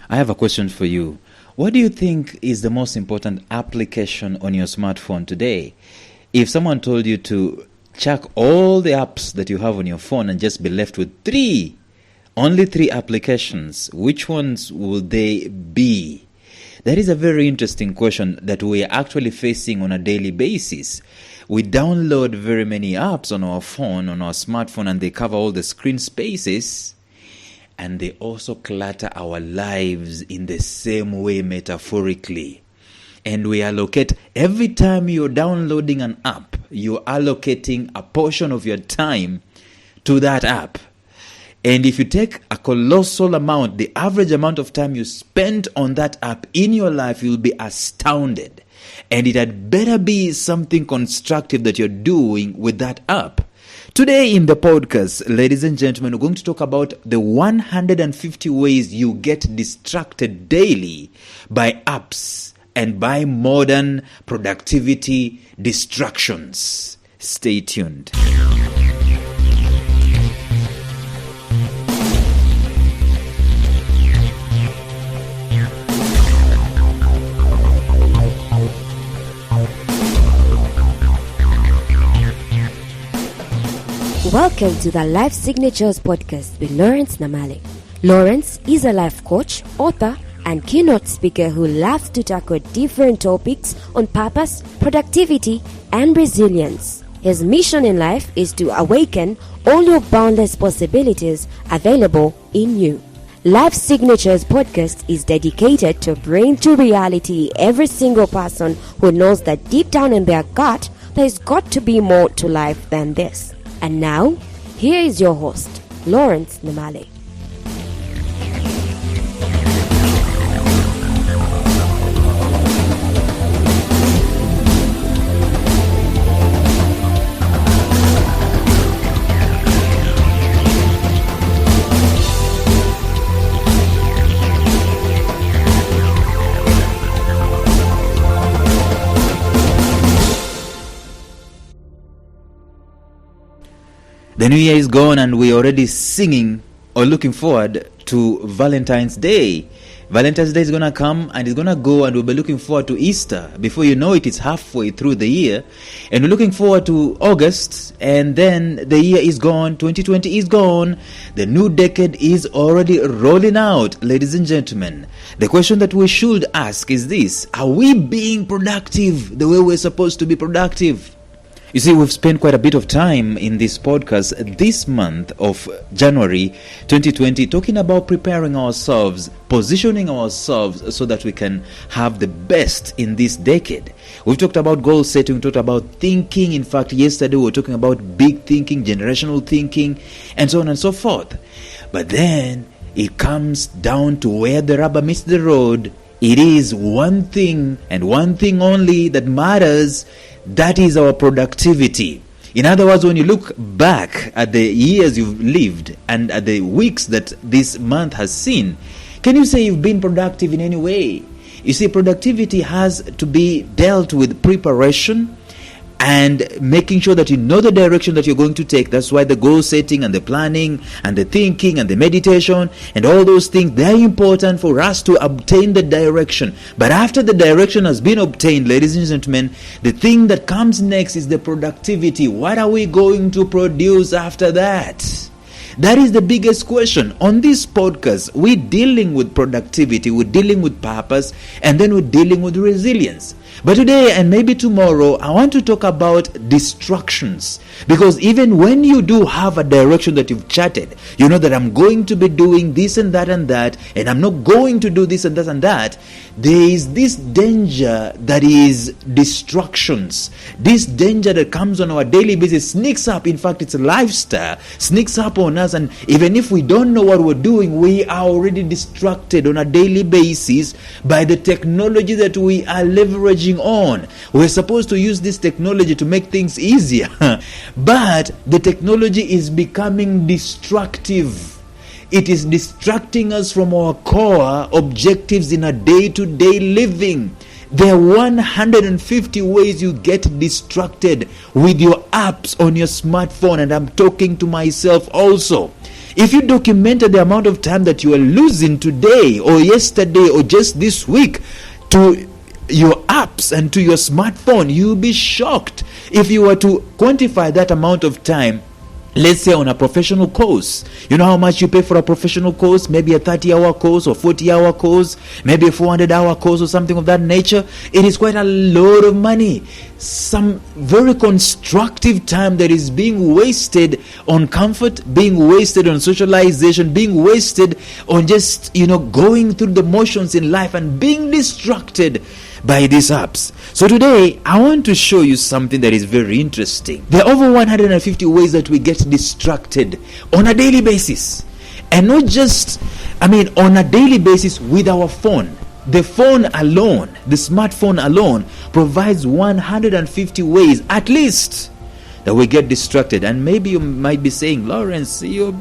I have a question for you. What do you think is the most important application on your smartphone today? If someone told you to check all the apps that you have on your phone and just be left with only three applications, which ones would they be? That is a very interesting question that we are actually facing on a daily basis. We download very many apps on our phone, on our smartphone, and they cover all the screen spaces. And they also clutter our lives in the same way, metaphorically. And we allocate, every time you're downloading an app, you're allocating a portion of your time to that app. And if you take a colossal amount, the average amount of time you spend on that app in your life, you'll be astounded. And it had better be something constructive that you're doing with that app. Today in the podcast, ladies and gentlemen, we're going to talk about the 150 ways you get distracted daily by apps and by modern productivity distractions. Stay tuned. Welcome to the Life Signatures podcast with Lawrence Namale. Lawrence is a life coach, author, and keynote speaker who loves to tackle different topics on purpose, productivity, and resilience. His mission in life is to awaken all your boundless possibilities available in you. Life Signatures podcast is dedicated to bring to reality every single person who knows that deep down in their gut, there's got to be more to life than this. And now, here is your host, Lawrence Namale. The new year is gone and we're already singing or looking forward to Valentine's Day. Valentine's Day is going to come and it's going to go, and we'll be looking forward to Easter. Before you know it, it's halfway through the year. And we're looking forward to August, and then the year is gone. 2020 is gone. The new decade is already rolling out. Ladies and gentlemen, the question that we should ask is this: are we being productive the way we're supposed to be productive? You see, we've spent quite a bit of time in this podcast this month of January 2020 talking about preparing ourselves, positioning ourselves so that we can have the best in this decade. We've talked about goal setting, we talked about thinking. In fact, yesterday we were talking about big thinking, generational thinking, and so on and so forth. But then it comes down to where the rubber meets the road. It is one thing and one thing only that matters. That is our productivity. In other words, when you look back at the years you've lived and at the weeks that this month has seen, can you say you've been productive in any way? You see, productivity has to be dealt with preparation and making sure that you know the direction that you're going to take. That's why the goal setting and the planning and the thinking and the meditation and all those things, they're important for us to obtain the direction. But after the direction has been obtained, ladies and gentlemen, the thing that comes next is the productivity. What are we going to produce after that? That is the biggest question. On this podcast, we're dealing with productivity, we're dealing with purpose, and then we're dealing with resilience. But today and maybe tomorrow, I want to talk about distractions. Because even when you do have a direction that you've charted, you know that I'm going to be doing this and that, and I'm not going to do this and that and that, there is this danger that is distractions. This danger that comes on our daily basis sneaks up. In fact, it's a lifestyle, sneaks up on us. And even if we don't know what we're doing, we are already distracted on a daily basis by the technology that we are leveraging on. We're supposed to use this technology to make things easier. But the technology is becoming destructive. It is distracting us from our core objectives in a day-to-day living. There are 150 ways you get distracted with your apps on your smartphone, and I'm talking to myself also. If you documented the amount of time that you are losing today or yesterday or just this week to your apps and to your smartphone, you'll be shocked. If you were to quantify that amount of time, let's say on a professional course, you know how much you pay for a professional course? Maybe a 30-hour course or 40-hour course, maybe a 400-hour course or something of that nature. It is quite a lot of money. Some very constructive time that is being wasted on comfort, being wasted on socialization, being wasted on just, going through the motions in life and being distracted by these apps. So today, I want to show you something that is very interesting. There are over 150 ways that we get distracted on a daily basis. And not just, on a daily basis with our phone. The phone alone, the smartphone alone, provides 150 ways, at least, that we get distracted. And maybe you might be saying, Lawrence, you're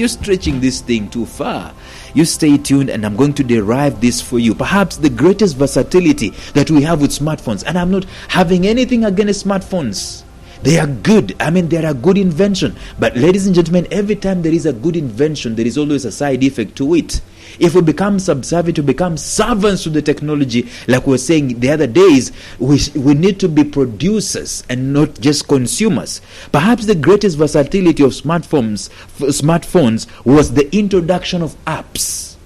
stretching this thing too far. You stay tuned and I'm going to derive this for you. Perhaps the greatest versatility that we have with smartphones. And I'm not having anything against smartphones. They are good. They're a good invention. But ladies and gentlemen, every time there is a good invention, there is always a side effect to it. If we become subservient, to become servants to the technology, like we were saying the other days, we need to be producers and not just consumers. Perhaps the greatest versatility of smartphones was the introduction of apps.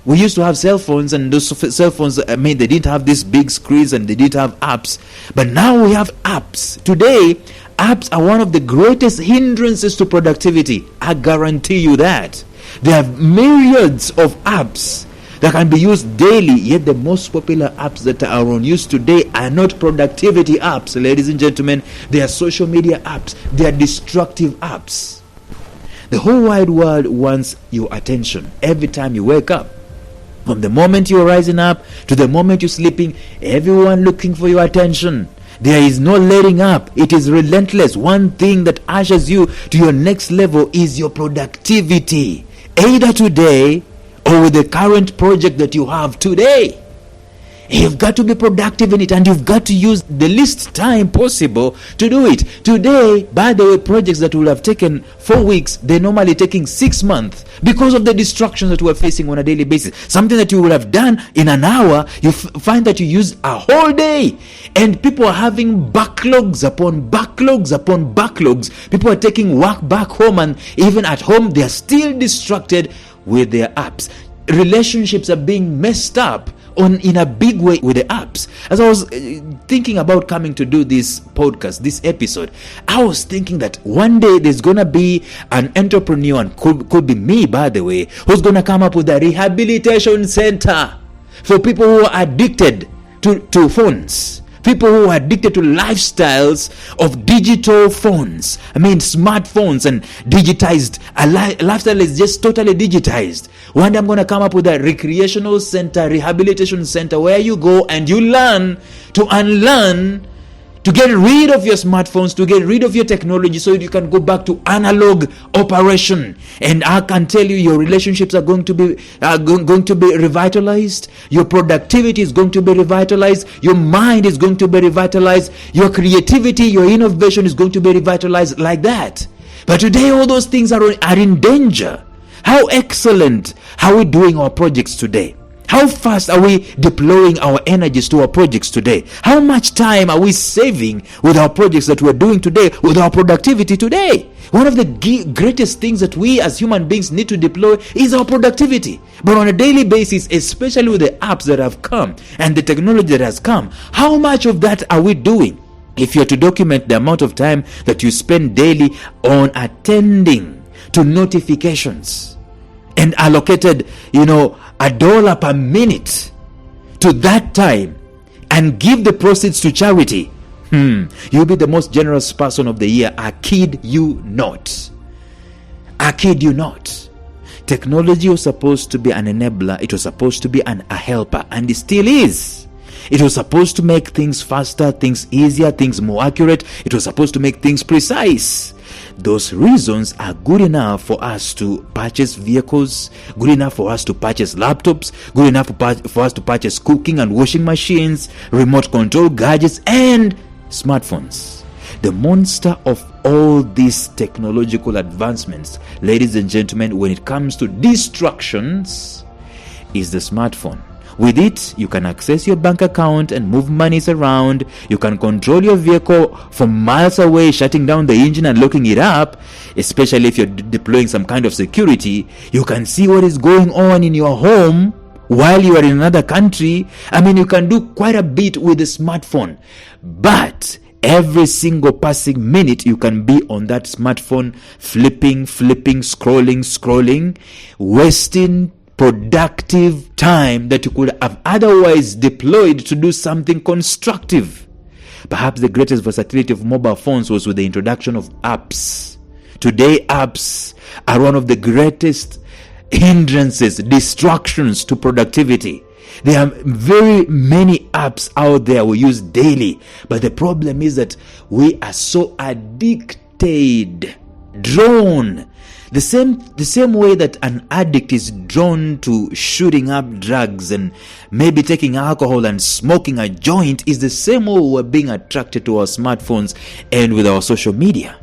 We used to have cell phones, and those cell phones, they didn't have these big screens and they didn't have apps. But now we have apps. Today, apps are one of the greatest hindrances to productivity. I guarantee you that. There are myriads of apps that can be used daily, yet the most popular apps that are on use today are not productivity apps, ladies and gentlemen. They are social media apps. They are destructive apps. The whole wide world wants your attention every time you wake up. From the moment you're rising up to the moment you're sleeping, everyone looking for your attention. There is no letting up. It is relentless. One thing that ushers you to your next level is your productivity. Either today or with the current project that you have today. You've got to be productive in it, and you've got to use the least time possible to do it. Today, by the way, projects that will have taken 4 weeks, they're normally taking 6 months because of the distractions that we're facing on a daily basis. Something that you would have done in an hour, you find that you use a whole day. And people are having backlogs upon backlogs upon backlogs. People are taking work back home, and even at home, they are still distracted with their apps. Relationships are being messed up in a big way with the apps. As I was thinking about coming to do this podcast, this episode, I was thinking that one day there's gonna be an entrepreneur, and could be me, by the way, who's gonna come up with a rehabilitation center for people who are addicted to phones. People who are addicted to lifestyles of digital phones. Smartphones and digitized. A lifestyle is just totally digitized. One day I'm going to come up with a recreational center, rehabilitation center, where you go and you learn to unlearn, to get rid of your smartphones, to get rid of your technology, so you can go back to analog operation. And I can tell you, your relationships are going to be revitalized. Your productivity is going to be revitalized. Your mind is going to be revitalized. Your creativity, your innovation is going to be revitalized like that. But today, all those things are in danger. How excellent are we doing our projects today? How fast are we deploying our energies to our projects today? How much time are we saving with our projects that we're doing today, with our productivity today? One of the greatest things that we as human beings need to deploy is our productivity. But on a daily basis, especially with the apps that have come and the technology that has come, how much of that are we doing? If you're to document the amount of time that you spend daily on attending to notifications and allocated, $1 per minute to that time and give the proceeds to charity, you'll be the most generous person of the year. I kid you not. Technology was supposed to be an enabler. It was supposed to be a helper, and it still is. It was supposed to make things faster, things easier, things more accurate. It was supposed to make things precise. Those reasons are good enough for us to purchase vehicles, good enough for us to purchase laptops, good enough for us to purchase cooking and washing machines, remote control gadgets, and smartphones. The monster of all these technological advancements, ladies and gentlemen, when it comes to distractions, is the smartphone. With it, you can access your bank account and move monies around. You can control your vehicle from miles away, shutting down the engine and locking it up, especially if you're deploying some kind of security. You can see what is going on in your home while you are in another country. I mean, you can do quite a bit with the smartphone. But every single passing minute, you can be on that smartphone, flipping, scrolling, wasting productive time that you could have otherwise deployed to do something constructive. Perhaps the greatest versatility of mobile phones was with the introduction of apps. Today, apps are one of the greatest hindrances, distractions to productivity. There are very many apps out there we use daily, but the problem is that we are so addicted, drawn. The same way that an addict is drawn to shooting up drugs and maybe taking alcohol and smoking a joint is the same way we're being attracted to our smartphones and with our social media.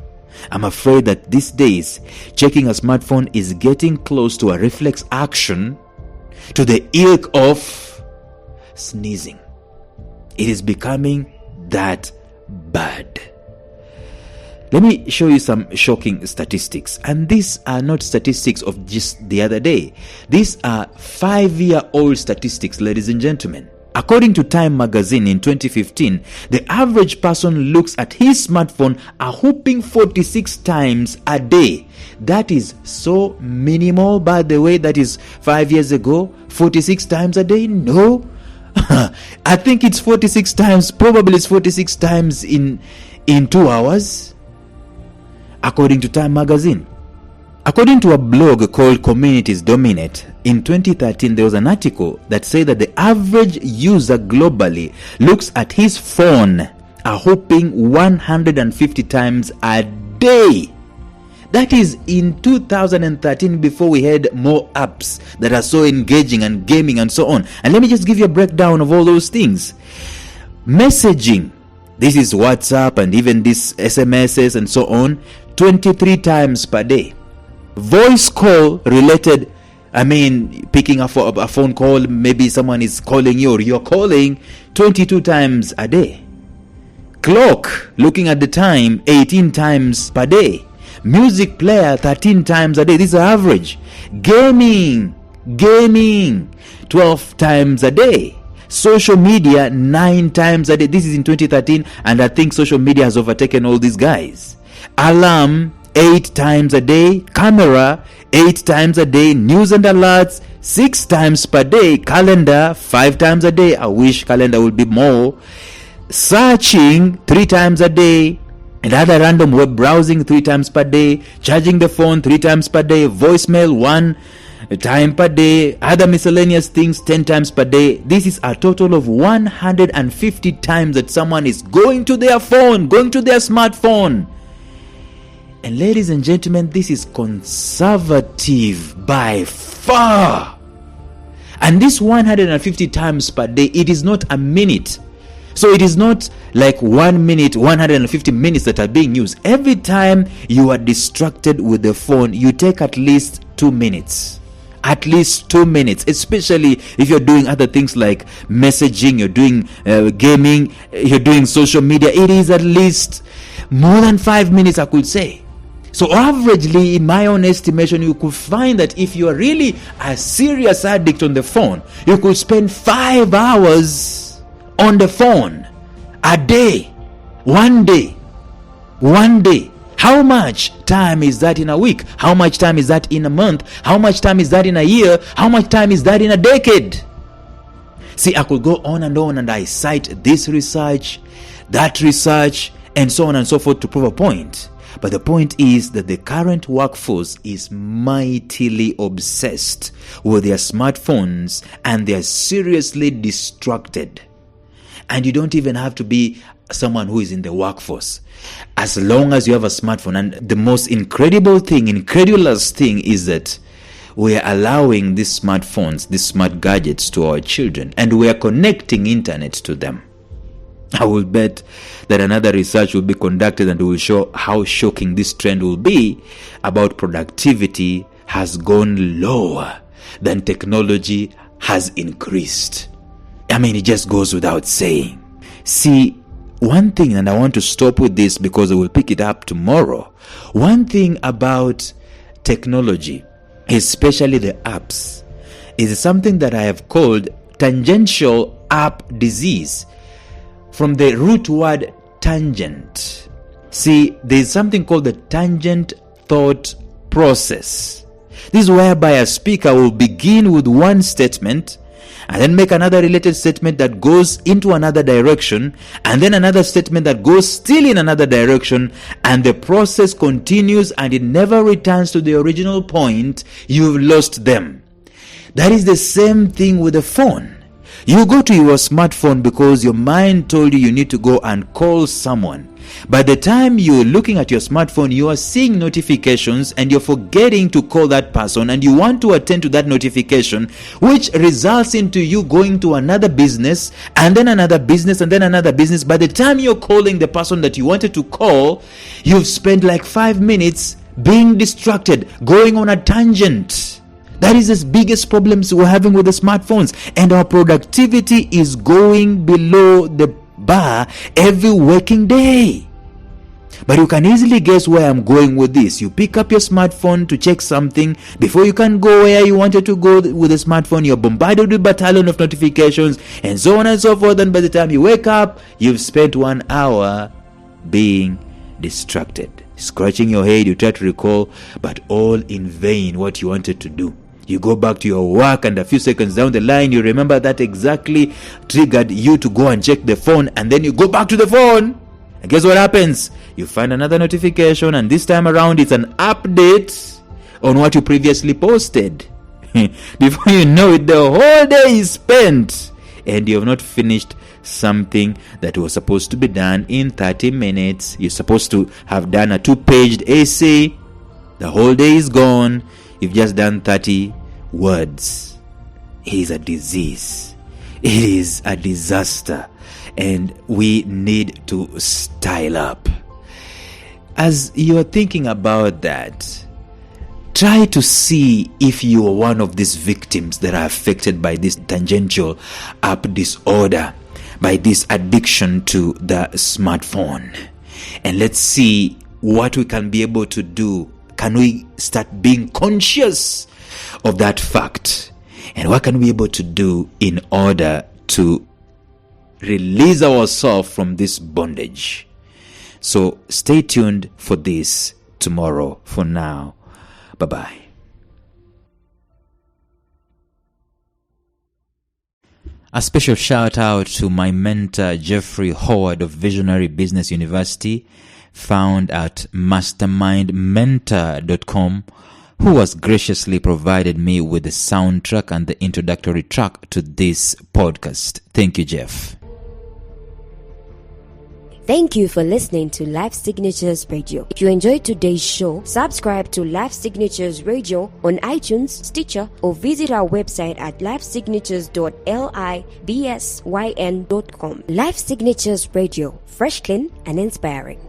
I'm afraid that these days, checking a smartphone is getting close to a reflex action to the ilk of sneezing. It is becoming that bad. Let me show you some shocking statistics. And these are not statistics of just the other day. These are 5-year-old statistics, ladies and gentlemen. According to Time magazine in 2015, the average person looks at his smartphone a whopping 46 times a day. That is so minimal, by the way. That is 5 years ago. 46 times a day? No. I think it's 46 times. Probably it's 46 times in 2 hours. According to Time magazine. According to a blog called Communities Dominate, in 2013 there was an article that said that the average user globally looks at his phone a whopping 150 times a day. That is in 2013, before we had more apps that are so engaging and gaming and so on. And let me just give you a breakdown of all those things. Messaging. This is WhatsApp and even these SMSs and so on, 23 times per day. Voice call related, picking up a phone call, maybe someone is calling you or you're calling, 22 times a day. Clock, looking at the time, 18 times per day. Music player, 13 times a day. This is average. Gaming, 12 times a day. Social media, 9 times a day. This is in 2013, and I think social media has overtaken all these guys. Alarm, 8 times a day. Camera, 8 times a day. News and alerts, 6 times per day. Calendar, 5 times a day. I wish calendar would be more. Searching, 3 times a day. And other random web browsing, 3 times per day. Charging the phone, 3 times per day. Voicemail, 1 time per day. Other miscellaneous things, 10 times per day. This is a total of 150 times that someone is going to their phone, going to their smartphone. And ladies and gentlemen, this is conservative by far. And this 150 times per day, it is not a minute. So it is not like 1 minute, 150 minutes that are being used. Every time you are distracted with the phone, you take at least 2 minutes. At least 2 minutes, especially if you're doing other things like messaging, you're doing gaming, you're doing social media. It is at least more than 5 minutes, I could say. So averagely, in my own estimation, you could find that if you are really a serious addict on the phone, you could spend 5 hours on the phone a day. One day. How much time is that in a week? How much time is that in a month? How much time is that in a year? How much time is that in a decade? See, I could go on, and I cite this research, that research, and so on and so forth to prove a point. But the point is that the current workforce is mightily obsessed with their smartphones, and they are seriously distracted. And you don't even have to be someone who is in the workforce. As long as you have a smartphone. And the most incredulous thing is that we are allowing these smartphones, these smart gadgets to our children, and we are connecting internet to them. I will bet that another research will be conducted and will show how shocking this trend will be about productivity has gone lower than technology has increased. I mean, it just goes without saying. See, one thing, and I want to stop with this because I will pick it up tomorrow. One thing about technology, especially the apps, is something that I have called tangential app disease, from the root word tangent. See, there is something called the tangent thought process. This is whereby a speaker will begin with one statement and then make another related statement that goes into another direction, and then another statement that goes still in another direction, and the process continues and it never returns to the original point. You've lost them. That is the same thing with the phone. You go to your smartphone because your mind told you need to go and call someone. By the time you're looking at your smartphone, you are seeing notifications and you're forgetting to call that person, and you want to attend to that notification, which results into you going to another business and then another business and then another business. By the time you're calling the person that you wanted to call, you've spent like 5 minutes being distracted, going on a tangent. That is the biggest problems we're having with the smartphones, and our productivity is going below the bar every working day. But you can easily guess where I'm going with this. You pick up your smartphone to check something. Before you can go where you wanted to go with the smartphone, you're bombarded with a battalion of notifications and so on and so forth. And by the time you wake up, you've spent 1 hour being distracted, scratching your head. You try to recall, but all in vain what you wanted to do. You go back to your work, and a few seconds down the line, you remember that exactly triggered you to go and check the phone, and then you go back to the phone. And guess what happens? You find another notification, and this time around it's an update on what you previously posted. Before you know it, the whole day is spent, and you have not finished something that was supposed to be done in 30 minutes. You're supposed to have done a 2-paged essay. The whole day is gone. You've just done 30 words. It is a disease. It is a disaster. And we need to style up. As you're thinking about that, try to see if you are one of these victims that are affected by this tangential app disorder, by this addiction to the smartphone. And let's see what we can be able to do. Can we start being conscious of that fact? And what can we be able to do in order to release ourselves from this bondage? So stay tuned for this tomorrow. For now, bye-bye. A special shout out to my mentor Jeffrey Howard of Visionary Business University, found at mastermindmentor.com, who has graciously provided me with the soundtrack and the introductory track to this podcast. Thank you, Jeff. Thank you for listening to Life Signatures Radio. If you enjoyed today's show, subscribe to Life Signatures Radio on iTunes, Stitcher, or visit our website at lifesignatures.libsyn.com. Life Signatures Radio, fresh, clean, and inspiring.